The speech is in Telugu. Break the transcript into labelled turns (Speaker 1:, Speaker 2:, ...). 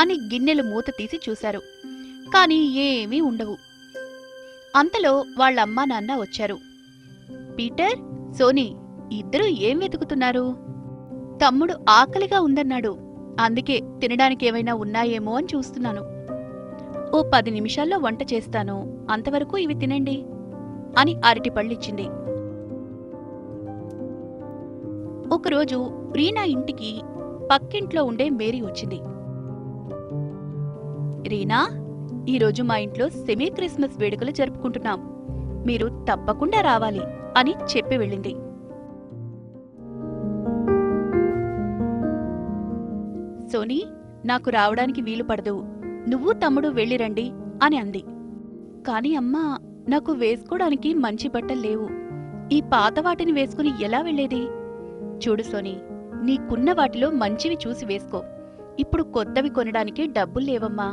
Speaker 1: అని గిన్నెలు మూత తీసి చూశారు. కాని ఏమీ ఉండవు. అంతలో వాళ్ళమ్మా నాన్న వచ్చారు. పీటర్, సోనీ, ఇద్దరూ ఏం వెతుకుతున్నారు? తమ్ముడు ఆకలిగా ఉందన్నాడు. అందుకే తినడానికేమైనా ఉన్నాయేమో అని చూస్తున్నాను. ఓ 10 నిమిషాల్లో వంట చేస్తాను, అంతవరకు ఇవి తినండి అని అరటిపళ్ళిచ్చింది. ఒకరోజు రీనా ఇంటికి పక్కింట్లో ఉండే మేరీ వచ్చింది. రీనా, ఈరోజు మా ఇంట్లో సెమీ క్రిస్మస్ వేడుకలు జరుపుకుంటున్నాం, మీరు తప్పకుండా రావాలి అని చెప్పి వెళ్ళింది. సోనీ, నాకు రావడానికి వీలు పడదు, నువ్వు తమ్ముడు వెళ్ళిరండి అని అంది. కాని అమ్మా, నాకు వేసుకోవడానికి మంచి బట్టల్లేవు, ఈ పాత వాటిని వేసుకుని ఎలా వెళ్లేది? చూడు సోనీ, నీకున్న వాటిలో మంచివి చూసి వేసుకో, ఇప్పుడు కొత్తవి కొనడానికి డబ్బుల్లేవమ్మా